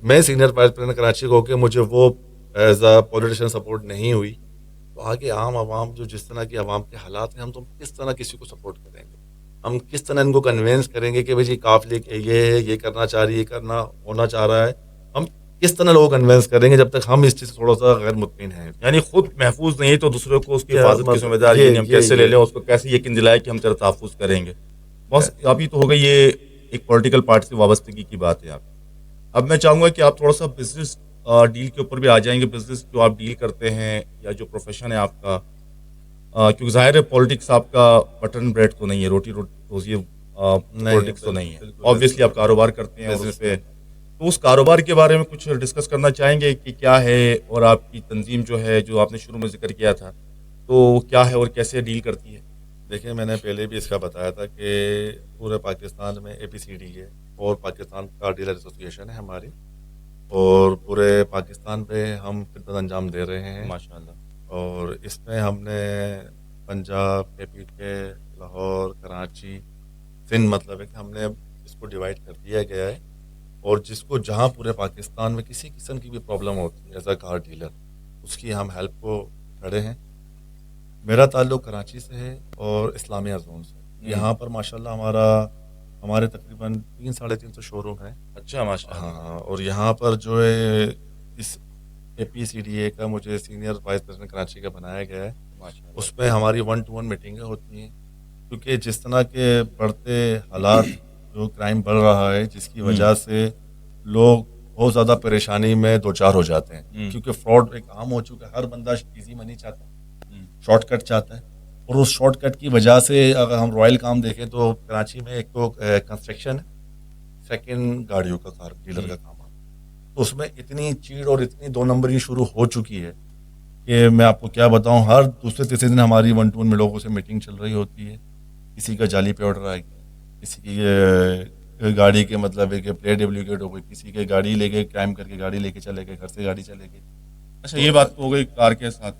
میں سینئر وائس پریزیڈنٹ کراچی کو کہ مجھے وہ ایز اے پولیٹیشین سپورٹ نہیں ہوئی، تو آگے عام عوام جو جس طرح کی عوام کے حالات ہیں، ہم تو کس طرح کسی کو سپورٹ کریں گے؟ ہم کس طرح ان کو کنوینس کریں گے کہ بھائی جی قافلے یہ کرنا چاہ رہی ہے، یہ کرنا ہونا چاہ رہا ہے؟ ہم کس طرح لوگوں کو کنوینس کریں گے جب تک ہم اس چیز سے تھوڑا سا غیر مطمئن ہیں؟ یعنی خود محفوظ نہیں تو دوسروں کو اس کی حفاظت کی ذمہ داری ہم کیسے لے لیں، اس کو کیسے یقین دلائے کہ ہم تیرا تحفظ کریں گے؟ بس ابھی تو ہو گئی یہ ایک پولیٹیکل پارٹی سے وابستگی کی بات ہے آپ. اب میں چاہوں گا کہ آپ تھوڑا سا بزنس ڈیل کے اوپر بھی آ جائیں گے. بزنس جو آپ ڈیل کرتے ہیں یا جو پروفیشن ہے آپ کا، کیونکہ ظاہر ہے پالیٹکس آپ کا بٹن بریڈ تو نہیں ہے، روٹی روزی پالیٹکس تو نہیں ہے. آبویسلی آپ کاروبار کرتے ہیں اس پہ، تو اس کاروبار کے بارے میں کچھ ڈسکس کرنا چاہیں گے کہ کیا ہے، اور آپ کی تنظیم جو ہے جو آپ نے شروع میں ذکر کیا تھا تو کیا ہے اور کیسے ڈیل کرتی ہے؟ دیکھیں، میں نے پہلے بھی اس کا بتایا تھا کہ پورے پاکستان میں APCD ہے اور پاکستان کار ڈیلر ایسوسیشن ہے ہماری، اور پورے پاکستان پہ ہم خدمت انجام دے رہے ہیں ماشاء اللہ. اور اس میں ہم نے پنجاب، KPK، لاہور، کراچی، سندھ، مطلب ہے کہ ہم نے اس کو ڈیوائڈ کر دیا گیا ہے، اور جس کو جہاں پورے پاکستان میں کسی قسم کی بھی پرابلم ہوتی ہے ایز اے کار ڈیلر، اس کی ہم ہیلپ کو کھڑے ہیں. میرا تعلق کراچی سے ہے اور اسلامیہ زون سے. یہاں پر ماشاءاللہ ہمارے تقریباً 300-350 شو روم ہیں. اچھا، ماشاء اللہ. ہاں، اور یہاں پر جو ہے اس APCDA کا مجھے سینئر وائس پریزیڈنٹ کراچی کا بنایا گیا ہے. اس میں ہماری 1-to-1 میٹنگیں ہوتی ہیں، کیونکہ جس طرح کے بڑھتے حالات، جو کرائم بڑھ رہا ہے، جس کی وجہ سے لوگ بہت زیادہ پریشانی میں دوچار ہو جاتے ہیں، کیونکہ فراڈ ایک عام ہو چکا ہے. ہر بندہ ایزی منی چاہتا ہے، شارٹ کٹ چاہتا ہے، اور اس شارٹ کٹ کی وجہ سے اگر ہم رائل کام دیکھیں تو کراچی میں ایک تو کنسٹرکشن ہے، سیکنڈ گاڑیوں کا کار ڈیلر کا کام ہے. تو اس میں اتنی چیڑ اور اتنی 2 نمبری شروع ہو چکی ہے کہ میں آپ کو کیا بتاؤں. ہر دوسرے تیسرے دن ہماری 1-to-1 میں لوگوں سے میٹنگ چل رہی ہوتی ہے. کسی کا جعلی پہ آرڈر آئے گا، کسی کی گاڑی کے مطلب ہے کہ پلیٹ ڈپلیکیٹ ہو گئی، کسی کے گاڑی لے کے کرائم کر کے گاڑی لے کے چلے گئے، گھر سے گاڑی چلے گئی. اچھا، یہ بات تو ہو گئی کار کے ساتھ.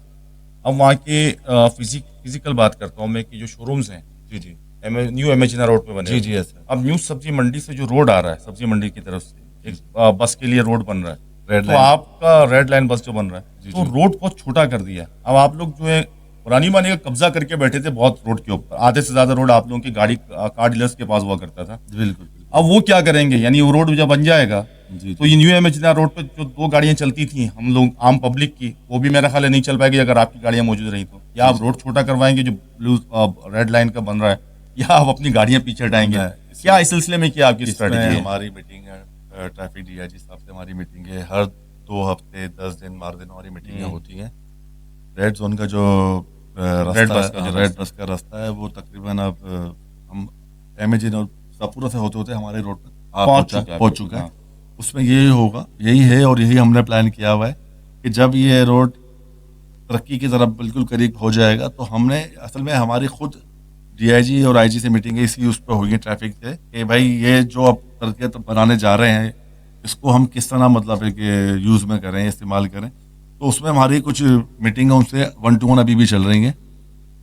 اب وہاں کے فزیکل بات کرتا ہوں میں کہ جو شو رومز ہیں، جی نیو امیجنا روڈ پہ بنے، جی ایسا. اب نیو سبزی منڈی سے جو روڈ آ رہا ہے، سبزی منڈی کی طرف سے ایک بس کے لیے روڈ بن رہا ہے، ریڈ تو لائن، آپ کا ریڈ لائن بس جو بن رہا ہے تو روڈ بہت چھوٹا کر دیا. اب آپ لوگ جو ہے پرانی مانی کا قبضہ کر کے بیٹھے تھے بہت روڈ کے اوپر، آدھے سے زیادہ روڈ آپ لوگوں کی گاڑی کار ڈیلرز کے پاس ہوا کرتا تھا. بالکل. اب وہ کیا کریں گے؟ یعنی وہ روڈ جب بن جائے گا تو یہ نیو امیجنا روڈ پہ جو 2 گاڑیاں چلتی تھیں ہم لوگ عام پبلک کی، وہ بھی میرا خیال ہے نہیں چل پائے گی اگر آپ کی گاڑیاں موجود رہی تو. یا آپ روڈ چھوٹا کروائیں گے جو بلو ریڈ لائن کا بن رہا ہے، یا آپ اپنی گاڑیاں پیچھے ہٹائیں گے؟ کیا اس سلسلے میں کیا آپ کی اسٹریٹجی ہے؟ ہماری میٹنگ ہے، ٹریفک DIG صاحب سے ہماری میٹنگ ہے، ہر 2 ہفتے 10 دن 12 دن ہماری میٹنگیں ہوتی ہیں. ریڈ زون کا جو ریڈ بس کا راستہ ہے وہ تقریباً اب ہم امیجن سپورہ سے ہوتے ہوتے ہمارے روڈ تک پہنچ چکا ہے. اس میں یہی ہے اور یہی ہم نے پلان کیا ہوا ہے کہ جب یہ روڈ ترقی کی طرف بالکل قریب ہو جائے گا تو ہم نے اصل میں ہماری خود DIG اور IG سے میٹنگیں اسی اس پہ ہوئی ہیں ٹریفک سے کہ بھائی یہ جو اب ترقیت بنانے جا رہے ہیں اس کو ہم کس طرح مطلب ہے کہ یوز میں کریں، استعمال کریں. تو اس میں ہماری کچھ میٹنگیں ان سے 1-to-1 ابھی بھی چل رہی ہیں.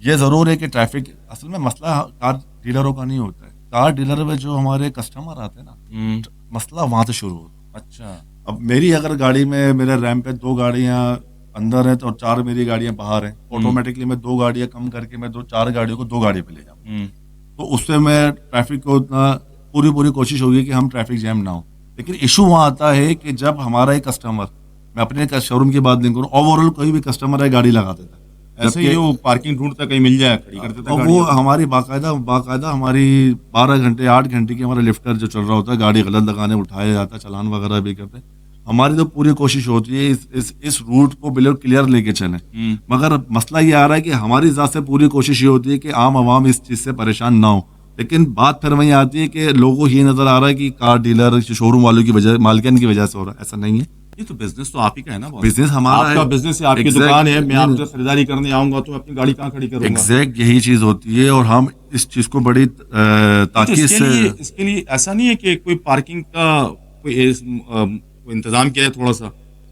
یہ ضرور ہے کہ ٹریفک اصل میں مسئلہ کار ڈیلروں کا نہیں ہوتا ہے. کار ڈیلر میں جو ہمارے کسٹمر آتے ہیں نا، مسئلہ وہاں سے شروع ہوتا ہے. اچھا، اب میری اگر گاڑی میں میرے ریمپ پہ 2 گاڑیاں اندر ہیں تو 4 میری گاڑیاں باہر ہیں، آٹومیٹکلی میں 2 گاڑیاں کم کر کے میں 4 گاڑیوں کو 2 گاڑی پہ لے جاؤں. تو اس سے میں ٹریفک کو اتنا پوری کوشش ہوگی کہ ہم ٹریفک جیم نہ ہو. لیکن ایشو وہاں آتا ہے کہ جب ہمارا ایک کسٹمر، میں اپنے شو روم کی بات نہیں کروں، اوور آل کوئی بھی کسٹمر ہے گاڑی لگا دیتا ہے، ایسے ہی وہ پارکنگ ڈھونڈتا کہیں مل جائے کھڑی کرتے تھے اور وہ ہماری باقاعدہ ہماری 12 گھنٹے 8 گھنٹے کی ہمارا لفٹر جو چل رہا ہوتا ہے، گاڑی غلط لگانے اٹھایا جاتا ہے، چالان وغیرہ بھی کرتے ہیں. ہماری تو پوری کوشش ہوتی ہے اس روٹ کو بالکل کلیئر لے کے چلیں، مگر مسئلہ یہ آ رہا ہے کہ ہماری ذات سے پوری کوشش یہ ہوتی ہے کہ عام عوام اس چیز سے پریشان نہ ہو. لیکن بات پھر وہیں آتی ہے کہ لوگوں کو یہ نظر آ رہا ہے کہ کار ڈیلر شو روم والوں کی وجہ مالکین کی وجہ سے ہو رہا ہے. ایسا نہیں ہے، یہ تو بزنس تو آپ ہی کا ہے نا، بزنس ہمارا آپ کا بزنس ہے، آپ کی دکان ہے، میں آپ سے خریداری کرنے آؤں گا تو میں اپنی گاڑی کہاں کھڑی کروں گا؟ ایگزیکٹ یہی چیز ہوتی ہے، اور ہم اس چیز کو بڑی تاکید سے اس کے لیے ایسا نہیں ہے کہ کوئی پارکنگ کا کوئی انتظام کیا ہے تھوڑا سا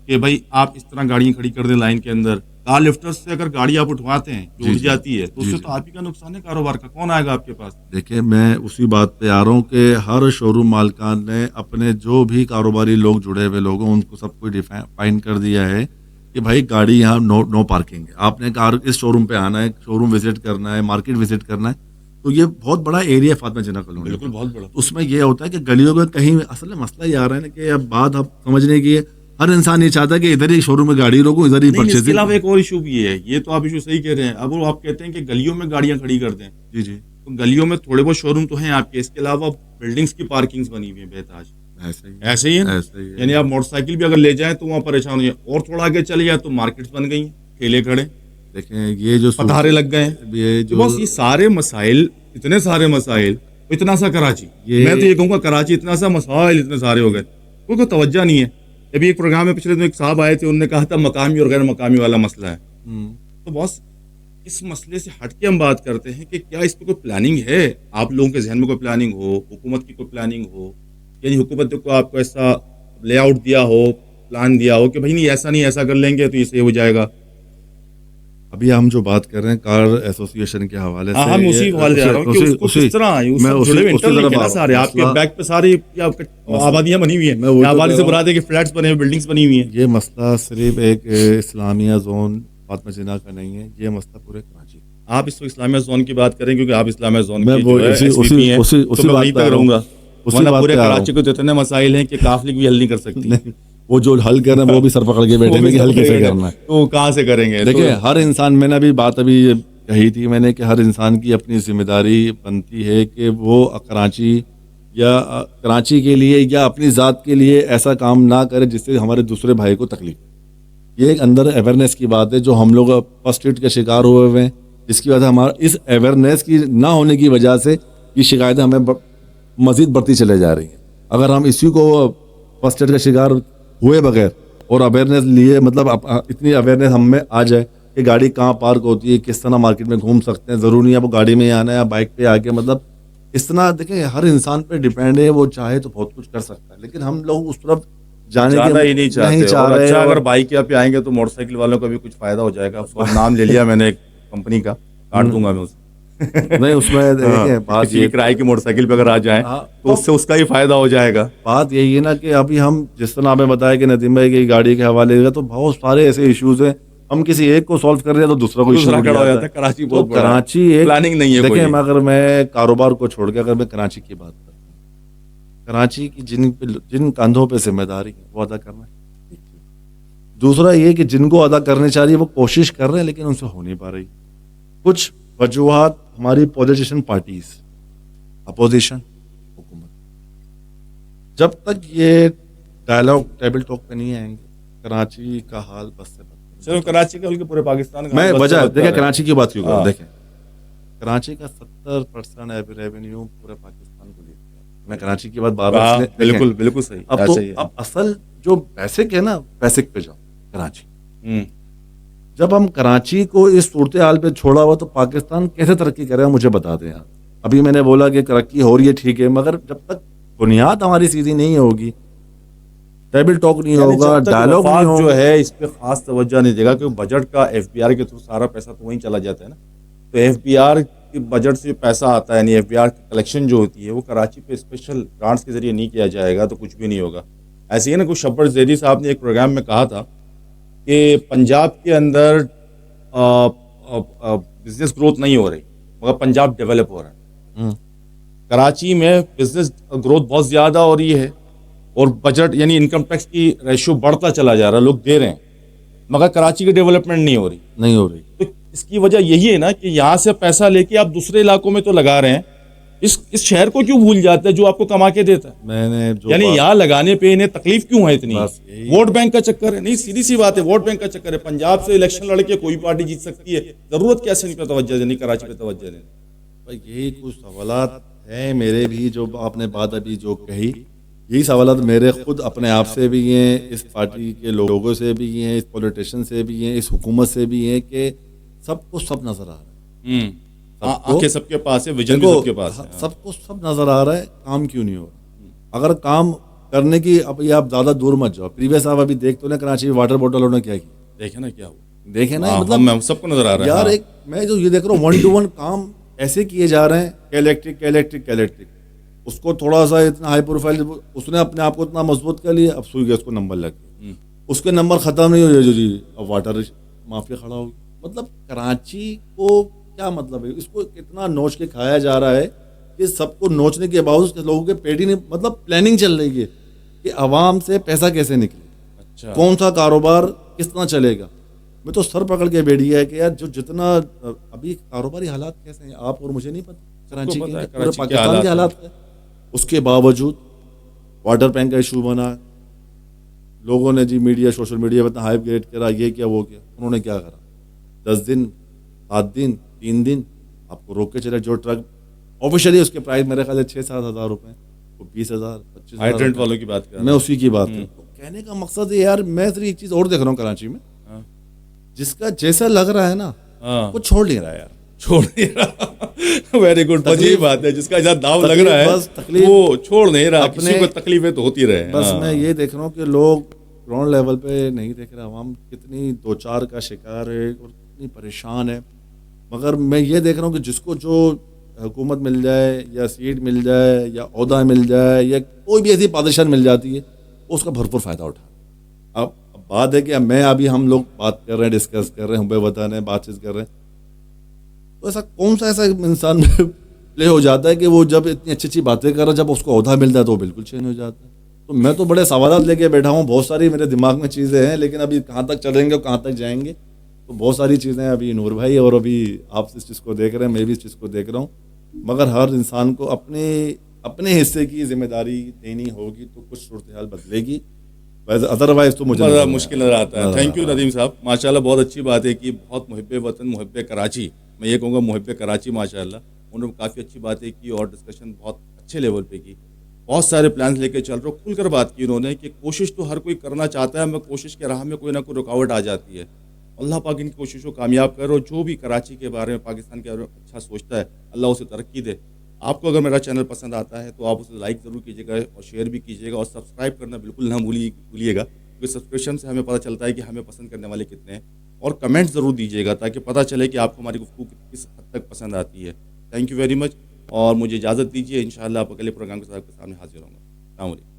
کہ بھائی آپ اس طرح گاڑیاں کھڑی کر دیں لائن کے اندر. کار لفٹر سے اگر گاڑی آپ اٹھواتے ہیں جو اٹھ جاتی ہے تو اس سے تو آپ ہی کا نقصان ہے کاروبار کا. کون آئے گا آپ کے پاس؟ دیکھیں میں اسی بات پہ آ رہا ہوں کہ ہر شو روم مالکان نے اپنے جو بھی کاروباری لوگ جڑے ہوئے لوگ ہیں ان کو سب کو ڈیفائن کر دیا ہے کہ بھائی گاڑی یہاں نو پارکنگ ہے. آپ نے اس شو روم پہ آنا ہے، شو روم وزٹ کرنا ہے، مارکیٹ وزٹ کرنا ہے، تو یہ بہت بڑا ایریا ہے فاطمہ جناح کالونی. بالکل بہت بڑا. اس میں یہ ہوتا ہے کہ گلیوں میں کہیں اصل میں مسئلہ یہ آ رہا ہے نا کہ اب بات اب سمجھنے کی ہے، ہر انسان یہ چاہتا ہے کہ ادھر ہی شو روم میں گاڑی روکوں، ادھر ہی اس کے پرچیزنگ. علاوہ ایک اور ایشو بھی ہے، یہ تو آپ ایشو صحیح کہہ رہے ہیں. اب وہ آپ کہتے ہیں کہ گلیوں میں گاڑیاں کھڑی کر دیں، جی جی تو گلیوں میں تھوڑے بہت شو روم تو ہیں آپ کے، اس کے علاوہ بلڈنگس کی پارکنگز بنی ہوئی ہیں بہتاج. ایسے ہی ہے، یعنی آپ موٹر سائیکل بھی اگر لے جائیں تو وہاں پریشان ہو جائیں. اور تھوڑا آگے چلے جائیں تو مارکیٹس بن گئی ہیں، ٹھیلے کھڑے. دیکھیں یہ جو پتھارے لگ گئے ہیں. بس یہ سارے مسائل، اتنے سارے مسائل، اتنا سا کراچی، میں تو یہ کہوں گا کراچی اتنا سا مسائل اتنے سارے ہو گئے، کوئی توجہ نہیں ہے. ابھی ایک پروگرام میں پچھلے دن ایک صاحب آئے تھے، انہوں نے کہا تھا مقامی اور غیر مقامی والا مسئلہ ہے. تو بس اس مسئلے سے ہٹ کے ہم بات کرتے ہیں کہ کیا اس پہ کوئی پلاننگ ہے؟ آپ لوگوں کے ذہن میں کوئی پلاننگ ہو، حکومت کی کوئی پلاننگ ہو، یعنی حکومت کو آپ کو ایسا لے آؤٹ دیا ہو، پلان دیا ہو کہ بھائی نہیں ایسا نہیں، ایسا کر لیں گے تو یہ صحیح ہو جائے گا. ابھی ہم جو بات کر رہے ہیں کار ایسوسیشن کے حوالے سے، ہم اسی حوالے سے آ رہا ہوں کہ اس کو کس طرح سارے آپ کے بیک پہ ساری آبادیاں بنی ہوئی ہیں، آبادی سے مراد ہے کہ فلیٹس بنے ہوئے، بلڈنگز بنی ہوئی ہیں. یہ مسئلہ صرف ایک اسلامیہ زون فاطمہ جناح کا نہیں ہے، یہ مسئلہ پورے کراچی. آپ اس وقت اسلامیہ زون کی بات کریں کیونکہ آپ اسلامیہ زون میں وہیں تک رہوں گا. پورے کراچی کو تو اتنے مسائل ہیں کہ کاف لیگ بھی حل نہیں کر سکتی. وہ جو حل کر رہے ہیں وہ بھی سر پکڑ کے بیٹھے ہیں کہ حل کیسے کرنا ہے، تو کہاں سے کریں گے؟ دیکھیں ہر انسان، میں نے ابھی بات ابھی کہی تھی میں نے کہ ہر انسان کی اپنی ذمہ داری بنتی ہے کہ وہ کراچی کے لیے یا اپنی ذات کے لیے ایسا کام نہ کرے جس سے ہمارے دوسرے بھائی کو تکلیف. یہ ایک اندر اویئرنیس کی بات ہے جو ہم لوگ فرسٹ ایڈ کے شکار ہوئے ہوئے ہیں، جس کی وجہ سے ہمارا اس اویئرنیس کی نہ ہونے کی وجہ سے یہ شکایتیں ہمیں مزید بڑھتی چلے جا رہی ہیں. اگر ہم اسی کو فرسٹ ایڈ کا شکار ہوئے بغیر اور اویئرنیس لیے، مطلب اتنی اویئرنیس ہم میں آ جائے کہ گاڑی کہاں پارک ہوتی ہے، کس طرح مارکیٹ میں گھوم سکتے ہیں، ضروری نہیں ہے وہ گاڑی میں ہی آنا ہے یا بائک پہ آ کے، مطلب اس طرح دیکھیں ہر انسان پہ ڈیپینڈ ہے، وہ چاہے تو بہت کچھ کر سکتا ہے، لیکن ہم لوگ اس طرف جانا ہی نہیں چاہتے. اچھا اگر بائک پہ آئیں گے تو موٹر سائیکل والوں کا بھی کچھ فائدہ ہو جائے گا. نام لے لیا میں نے ایک کمپنی کا، کاٹ دوں گا میں اسے. نہیں اس میں دیکھیں بات یہ کرائے کی موٹر سائیکل پہ اگر آ جائیں تو اس سے اس کا ہی فائدہ ہو جائے گا. بات یہی ہے نا کہ ابھی ہم جس طرح آپ نے بتایا کہ ندیم بھائی کی گاڑی کے حوالے سے تو بہت سارے ایسے ایشوز ہیں، ہم کسی ایک کو سالو کر رہے ہیں تو دوسرا کو ایشو کھڑا ہو جاتا ہے. کراچی بہت بڑا ہے، کراچی ایک پلاننگ نہیں ہے. دیکھیں اگر میں کاروبار کو چھوڑ کے اگر میں کراچی کی بات کرتا ہوں، کراچی کی جن کندھوں پہ ذمہ داری ہے وہ ادا کرنا ہے. دوسرا یہ کہ جن کو ادا کرنے چاہ رہی ہے وہ کوشش کر رہے ہیں لیکن ان سے ہو نہیں پا رہی. کچھ وجوہات ہماری پولیٹیشین پارٹیز، اپوزیشن، حکومت، جب تک یہ ڈائلاگ ٹیبل ٹاک پہ نہیں آئیں گے کراچی کا حال بس سے بدتر. صرف کراچی کا بلکہ پورے پاکستان کا میں وجہ دیکھیں کراچی کی بات کیوں کروں. دیکھیں کراچی کا 70% ریونیو پورے پاکستان کو دیتا ہے. میں کراچی کی بات بار بار بالکل صحیح. اب اصل جو بیسک ہے نا، بیسک پہ جاؤ. کراچی جب ہم کراچی کو اس صورتحال پہ چھوڑا ہوا تو پاکستان کیسے ترقی کرے گا مجھے بتا دیں آپ. ابھی میں نے بولا کہ ترقی ہو رہی ہے ٹھیک ہے، مگر جب تک بنیاد ہماری سیدھی نہیں ہوگی، ٹیبل ٹاک نہیں ہوگا، ڈائلاگ نہیں ہوگا، جو ہے اس پہ خاص توجہ نہیں دے گا کہ بجٹ کا ایف بی آر کے تھرو سارا پیسہ تو وہیں چلا جاتا ہے نا. تو ایف بی آر کے بجٹ سے پیسہ آتا ہے، یعنی ایف بی آر کی کلیکشن جو ہوتی ہے وہ کراچی پہ اسپیشل گرانٹس کے ذریعے نہیں کیا جائے گا تو کچھ بھی نہیں ہوگا. ایسے ہی نا کچھ شبر زیدی صاحب نے ایک پروگرام میں کہا تھا کہ پنجاب کے اندر بزنس گروتھ نہیں ہو رہی مگر پنجاب ڈیولپ ہو رہا ہے. کراچی میں بزنس گروتھ بہت زیادہ ہو رہی ہے اور بجٹ یعنی انکم ٹیکس کی ریشو بڑھتا چلا جا رہا ہے، لوگ دے رہے ہیں مگر کراچی کی ڈیولپمنٹ نہیں ہو رہی. تو اس کی وجہ یہی ہے نا کہ یہاں سے پیسہ لے کے آپ دوسرے علاقوں میں تو لگا رہے ہیں, اس شہر کو کیوں بھول جاتے ہیں جو آپ کو کما کے دیتا ہے؟ میں نے جو یعنی یہاں لگانے پہ انہیں تکلیف کیوں ہے اتنی؟ بس یہی ووٹ بینک کا چکر ہے. نہیں, سیدھی سی بات ہے, ووٹ بینک کا چکر ہے. پنجاب سے الیکشن لڑ کے کوئی پارٹی جیت سکتی ہے, ضرورت کیسے نہیں پہ توجہ دینی, کراچی پہ توجہ دینی. بھائی یہی کچھ سوالات ہیں میرے بھی, جو آپ نے بات ابھی جو کہی, یہی سوالات میرے خود اپنے آپ سے بھی ہیں, اس پارٹی کے لوگوں سے بھی ہیں, اس پولیٹیشین سے بھی ہیں, اس حکومت سے بھی ہیں, کہ سب کو سب نظر آ رہا ہے. آنکھیں سب کے پاس ہے, ویژن بھی سب کے پاس ہے. سب کو سب نظر آ رہا ہے, کام کیوں نہیں ہو رہا؟ اگر کام کرنے کی, اب یہ آپ زیادہ دور مت جاؤ, پریویس صاحب ابھی دیکھ تو نا کراچی میں واٹر بوٹلوں نے کیا کیا, دیکھیں نا کیا ہوا, دیکھیں نا, مطلب سب کو نظر آ رہا ہے یار. ایک میں جو یہ دیکھ رہا ہوں 1 to 1 کام ایسے کیے جا رہے ہیں کہ الیکٹرک اس کو تھوڑا سا اتنا ہائی پروفائل, اس نے اپنے آپ کو اتنا مضبوط کر لیا, اب سوئی گیس کو نمبر لگ گیا, اس کے نمبر ختم نہیں ہوئے, جو جی اب واٹر مافیا کھڑا ہوگی. مطلب کراچی کو کیا مطلب ہے, اس کو کتنا نوچ کے کھایا جا رہا ہے کہ سب کو نوچنے کے باوجود لوگوں کے پیٹ ہی نہیں, مطلب پلاننگ چل رہی ہے کہ عوام سے پیسہ کیسے نکلے, اچھا کون سا کاروبار کس طرح چلے گا. میں تو سر پکڑ کے بیٹھ گیا ہے کہ یار جو جتنا ابھی کاروباری حالات کیسے ہیں آپ اور مجھے نہیں پتا, کراچی کے پورے پاکستان کے حالات ہیں. اس کے باوجود واٹر بینک کا ایشو بنا, لوگوں نے جی میڈیا سوشل میڈیا پہ اتنا ہائپ کریٹ کرا, یہ کیا وہ کیا. انہوں نے کیا کرا, 10 دن 7 دن 3 دن آپ کو روک کے چلے. جو ٹرک آفیشلی اس کے پرائز میرے خیال سے 6-7 ہزار روپے, وہ 20,000 25,000 ہائیڈرنٹ والوں کی بات کر میں اسی کی بات کروں. کہنے کا مقصد ہے یار, میں صرف ایک چیز اور دیکھ رہا ہوں کراچی میں, جس کا جیسا لگ رہا ہے نا وہ چھوڑ نہیں رہا ہے یار, چھوڑ نہیں رہا. ویری گڈ, بس یہی بات ہے, جس کا جہاں داؤ لگ رہا ہے بس تکلیف وہ چھوڑ نہیں رہا. کسی کو تکلیفیں تو ہوتی رہے. بس میں یہ دیکھ رہا ہوں کہ لوگ گراؤنڈ لیول پہ نہیں دیکھ رہے, عوام کتنی 2-4 کا شکار ہے اور کتنی پریشان ہے. مگر میں یہ دیکھ رہا ہوں کہ جس کو جو حکومت مل جائے یا سیٹ مل جائے یا عہدہ مل جائے یا کوئی بھی ایسی پادشاہ مل جاتی ہے, اس کا بھرپور فائدہ اٹھا. اب بات ہے کہ میں ابھی ہم لوگ بات کر رہے ہیں, ڈسکس کر رہے ہیں, ہم وطن ہیں, بات چیت کر رہے ہیں, تو ایسا کون سا ایسا انسان پلے ہو جاتا ہے کہ وہ جب اتنی اچھی اچھی باتیں کر رہا ہے, جب اس کو عہدہ ملتا ہے تو وہ بالکل چینج ہو جاتا ہے. تو میں تو بڑے سوالات لے کے بیٹھا ہوں, بہت ساری میرے دماغ میں چیزیں ہیں, لیکن ابھی کہاں تک چلیں گے اور کہاں تک جائیں گے. تو بہت ساری چیزیں ابھی نور بھائی اور ابھی آپ اس چیز کو دیکھ رہے ہیں, میں بھی اس چیز کو دیکھ رہا ہوں. مگر ہر انسان کو اپنے حصے کی ذمہ داری دینی ہوگی تو کچھ صورتحال بدلے گی, ادروائز تو مجھے بڑا مشکل نظر آتا ہے. تھینک یو ندیم صاحب, ماشاءاللہ بہت اچھی بات ہے کہ بہت محب وطن, محب کراچی, میں یہ کہوں گا محب کراچی ماشاءاللہ, انہوں نے کافی اچھی باتیں کی اور ڈسکشن بہت اچھے لیول پہ کی. بہت سارے پلانز لے کے چل رہے ہو, کھل کر بات کی انہوں نے کہ کوشش تو ہر کوئی کرنا چاہتا ہے, میں کوشش کے راہ میں کوئی نہ کوئی رکاوٹ آ جاتی ہے. اللہ پاک ان کی کوشش کو کامیاب کرو. جو بھی کراچی کے بارے میں, پاکستان کے بارے میں اچھا سوچتا ہے, اللہ اسے ترقی دے. آپ کو اگر میرا چینل پسند آتا ہے تو آپ اسے لائک ضرور کیجیے گا اور شیئر بھی کیجیے گا, اور سبسکرائب کرنا بالکل نہ بھولیے گا, کیونکہ سبسکرپشن سے ہمیں پتہ چلتا ہے کہ ہمیں پسند کرنے والے کتنے ہیں. اور کمنٹ ضرور دیجیے گا تاکہ پتہ چلے کہ آپ کو ہماری گفتگو کس حد تک پسند آتی ہے. تھینک یو ویری مچ, اور مجھے اجازت دیجیے, انشاءاللہ آپ اگلے پروگرام کے ساتھ آپ کے سامنے حاضر ہوں گا. السلام علیکم.